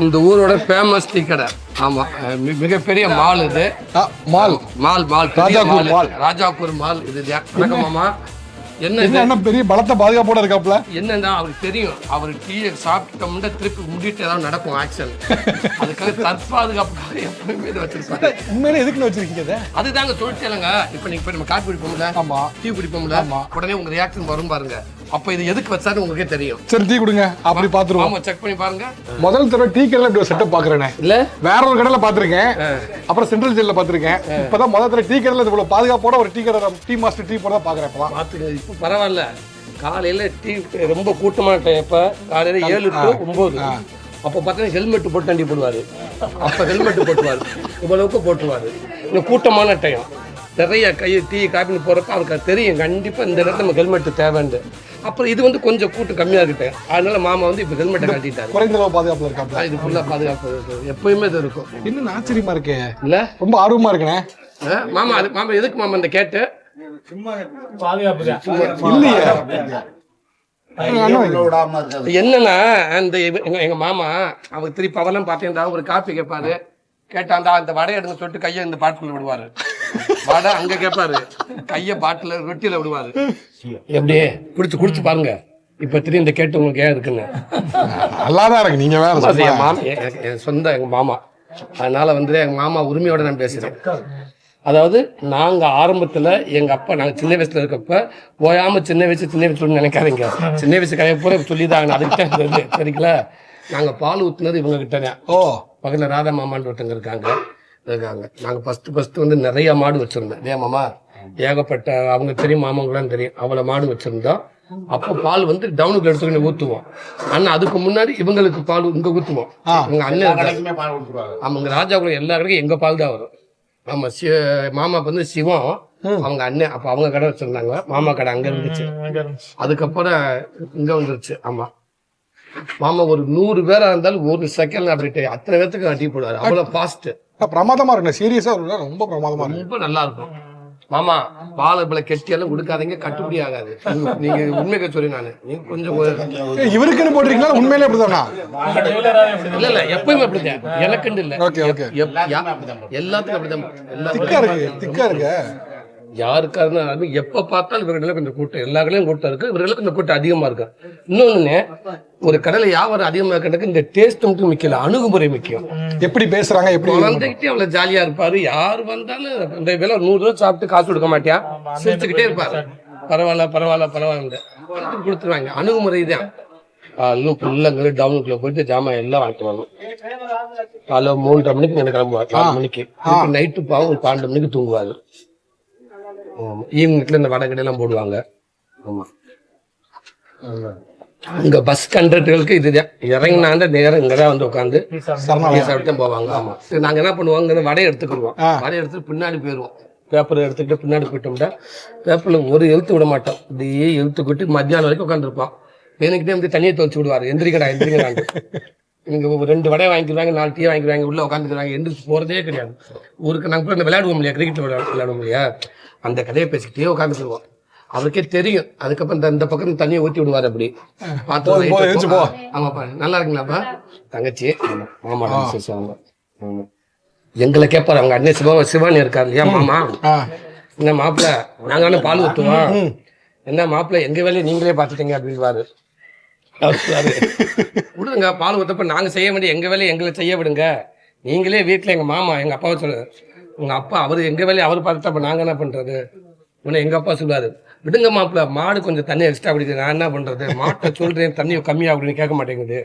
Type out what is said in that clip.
இந்த ஊரோட famous tea கடை. ஆமா, மிகப்பெரிய மால் இது. Mall mall mall Rajapur mall. Rajapur mall இதுதான். வணக்கம் மாமா. என்ன பெரிய பலத்த பாதுகாப்போட இருக்காப்ல. என்னன்னா அவருக்கு தெரியும், அவர் டீயை சாப்பிட்டோம்னா திருப்பி முடிட்டு ஏதாவது நடக்கும் ஆக்சன். அதுக்காக தற்பாதுகாப்புக்காக எப்பவுமே இதை வச்சிருப்பாங்க. உண்மையில எதுக்குன்னு வச்சிருக்கீங்க? அதுதாங்க சொல்லிட்டேங்க. இப்ப நீங்க போய் நம்ம காஃபி குடிப்போம்ல, ஆமா, டீ குடிப்போம்ல, உடனே உங்க ரியாக்ஷன் வரும் பாருங்க. அப்ப இது எதுக்கு வச்சாரு உங்களுக்கே தெரியும். சரி டீ கொடுங்க, அப்படி பாத்துருவோம். ஆமா, செக் பண்ணி பாருங்க. முதல் தடவை டீ கடையில இப்படி ஒரு செட்டப் பாக்குறேனே. இல்ல வேற ஒரு கடையில பாத்திருக்கேன், அப்புறம் சென்ட்ரல் ஜெயில பாத்திருக்கேன். இப்பதான் முதல் தடவை டீ கடையில இவ்வளவு பாதுகாப்போட ஒரு டீ கடை டீ மாஸ்டர் டீ போட பாக்குறேன். பாத்துங்க, இப்போ பரவாயில்ல. காலையில டீ ரொம்ப கூட்டமான டைம். இப்ப காலையில 7 to 9. அப்போ பார்த்தீங்கன்னா ஹெல்மெட் போட்டு தண்டி போடுவாரு. அப்போ ஹெல்மெட் போட்டுவாரு, இவ்வளவுக்கு போட்டுருவாரு. இன்னும் கூட்டமான டைம், நிறைய டீ காப்பின்னு போறப்ப அவருக்கு தெரியும் கண்டிப்பா இந்த நேரத்தில் நமக்கு ஹெல்மெட் தேவைன்னு. அப்புறம் இது வந்து கொஞ்சம் கூட்டம் கம்மியா இருக்கு, அதனால மாமா வந்து இப்போ ஹெல்மெட்டை கட்டிட்டாரு. குறைந்த அளவு பாதுகாப்புல இருக்காங்க. இது ஃபுல்லா பாதுகாப்பு இருக்கு, எப்பயுமே இது இருக்கும். இன்னும் ஆச்சரியமா இருக்கு இல்ல, இல்ல ரொம்ப ஆர்வமா இருக்குண்ணே. மாமா அது மாமா எதுக்கு மாமா இந்த கேட்டு? என்னன்னா அந்த எங்க மாமா அவர் திருப்பி அவெல்லாம் பார்த்தீங்கன்னா ஒரு காப்பி கேட்பாரு. கேட்டாந்தா அந்த வடை எடுங்க சொல்லிட்டு கையை இந்த பாட்டில் விடுவாரு. வடை அங்க கேட்பாரு, கையை பாட்டில ரொட்டியில விடுவாரு. எப்படி குடிச்சு குடிச்சு பாருங்க. இப்ப திரும்பி இந்த கேட்டு உங்களுக்கு ஏன் இருக்குன்னு நல்லாதான் இருக்கு. நீங்க வேற மாமா, என் சொந்த எங்க மாமா, அதனால வந்து எங்க மாமா உரிமையோட நான் பேசுறேன். அதாவது நாங்கள் ஆரம்பத்தில் எங்கள் அப்பா நாங்கள் சின்ன வயசில் இருக்கப்ப ஓயாமல் சின்ன வயசு நினைக்காதீங்க. சின்ன வயசு கதையை பூரா சொல்லிதாங்க, அதுக்கிட்ட இருந்தது சரிங்களா. நாங்கள் பால் ஊற்றுனது இவங்க கிட்டே. பக்கத்தில் ராதா மாமான்னு ஒருத்தங்க இருக்காங்க. நாங்கள் ஃபஸ்ட்டு வந்து நிறைய மாடு வச்சுருந்தோம். ஏன் மாமா, ஏகப்பட்ட அவங்க தெரியும், மாமாங்களாம் தெரியும், அவ்வளோ மாடு வச்சுருந்தோம். அப்போ பால் வந்து டவுனுக்கு எடுத்துக்கிட்டு ஊற்றுவோம். ஆனால் அதுக்கு முன்னாடி இவங்களுக்கு பால் இங்கே ஊற்றுவோம். எங்கள் அண்ணன் அவங்க ராஜாக்குள்ள எல்லா கடைக்கும் எங்கள் பால் தான் வரும். ஆமா, மாமா வந்து சிவம் அவங்க அண்ணன். அப்ப அவங்க கடை வச்சிருந்தாங்க, மாமா கடை அங்க இருந்துச்சு. அதுக்கப்புறம் இங்க வந்துருச்சு. ஆமா, மாமா ஒரு 100 பேரா இருந்தாலும் ஒரு செகண்ட் அப்படி அத்தனை பேருக்கு டீ போடுவாரு. அவ்வளவு ஃபாஸ்ட், பிரமாதமா இருக்கு. சீரியஸா ரொம்ப பிரமாதமா இருக்கு, ரொம்ப நல்லா இருக்கும். மாமா பால் இப்ப கெட்டியெல்லாம் கொடுக்காதீங்க, கட்டுப்படி ஆகாது. நீங்க உண்மைக்கு சொல்லி நானு நீங்க கொஞ்சம் இவருக்குன்னு போட்டிருக்கீங்களா? உண்மையிலே அப்படிதானா? இல்ல எப்பயுமே அப்படிதான், எனக்குன்னு இல்ல, எல்லாத்துக்கும் அப்படிதான். திக்கா இருக்கு. யாருக்கா இருந்தாலும் எப்ப பார்த்தாலும் இவர்களுக்கு கொஞ்சம் கூட்டம், எல்லா கடையிலும் கூட்டம் இருக்கு, இவர்களுக்கு இந்த கூட்டம் அதிகமா இருக்கு. இன்னொன்னு, ஒரு கடையில வியாபாரம் அதிகமா இருக்கிறதுக்கு இந்த டேஸ்ட் மட்டும் முக்கியம், அணுகுமுறை முக்கியம். எப்படி பேசுறாங்க, எப்படி வந்துகிட்டே அவ்வளவு ஜாலியா இருப்பாரு. யாரு வந்தாலும் இந்த விலை 100 ரூபா சாப்பிட்டு காசு கொடுக்க மாட்டியா, சிரிச்சுக்கிட்டே இருப்பாரு. பரவாயில்ல பரவாயில்ல பரவாயில்ல கொடுத்துருவாங்க. அணுகுமுறை தான். இன்னும் பிள்ளைங்க டவுனுக்குள்ள போயிட்டு ஜாமான் எல்லாம் வாங்கிட்டு வரணும். காலைல 3:30 மணிக்கு எனக்கு கிளம்புவார், 4 மணிக்கு. நைட்டு பாவம் ஒரு 12 மணிக்கு தூங்குவாரு. ஈவினிங்ல இந்த வடை கடையெல்லாம் போடுவாங்க. ஆமா, இங்க பஸ் கண்டக்டர்களுக்கு இதுதான். இறங்கினாங்க நேரம் இங்கதான் வந்து உட்காந்து சாப்பிட்டு போவாங்க. ஆமா, நாங்க என்ன பண்ணுவாங்க, வடையை எடுத்துக்கிடுவோம். வடையை எடுத்துட்டு பின்னாடி போயிடுவோம். பேப்பர் எடுத்துக்கிட்டு பின்னாடி போயிட்டோம்னா பேப்பர்ல ஒரு எழுத்து விட மாட்டோம். இப்படியே எழுத்துக்கிட்டு மத்தியானம் வரைக்கும் உட்காந்துருப்போம். எனக்கிட்டே வந்து தண்ணியை துவச்சு விடுவாரு, எந்திரிக்கடா எந்திரிக்கிறாங்க. இங்க 2 வடையை வாங்கிக்கிறாங்க, 4 டீ வாங்கிக்கிறாங்க, உள்ள உட்காந்துக்கிறாங்க, எந்திரிச்சு போறதே கிடையாது. ஊருக்கு நாங்க போய் விளையாடுவோம் இல்லையா, கிரிக்கெட் விளையாடுவோம் இல்லையா, அந்த கதையை பேசிக்கிட்டே உட்காந்துருவோம். அவருக்கே தெரியும். அதுக்கப்புறம் இந்த பக்கம் தண்ணியை ஊற்றி விடுவாரு. அப்படி பார்த்து ஆமாப்பா, நல்லா இருக்குங்களாப்பா தங்கச்சி. மாமா எங்களை கேட்பாரு. அவங்க அண்ணன் சிவானி இருக்காரு இல்லையா, மாமா என்ன மாப்பிள்ள, நாங்க வேணா பால் ஊற்றுவோம், என்ன மாப்பிள்ள எங்க வேலையை நீங்களே பார்த்துட்டீங்க அப்படின்வாரு. விடுங்க, பால் ஊற்றப்ப நாங்க செய்ய வேண்டிய எங்க வேலையை எங்களை செய்ய விடுங்க, நீங்களே வீட்டுல எங்க மாமா எங்க அப்பாவை சொல்லு, உங்க அப்பா அவரு எங்க வேலையை அவர் பார்த்துட்டா அப்ப நாங்க என்ன பண்றது. உடனே எங்க அப்பா சொல்லுவாரு, விடுங்க மாப்பிள்ள, மாடு கொஞ்சம் தண்ணி எக்ஸ்ட்ரா குடிக்குது, நான் என்ன பண்றது, மாட்டை சொல்றேன் தண்ணி கம்மியா அப்படின்னு கேட்க மாட்டேங்குது.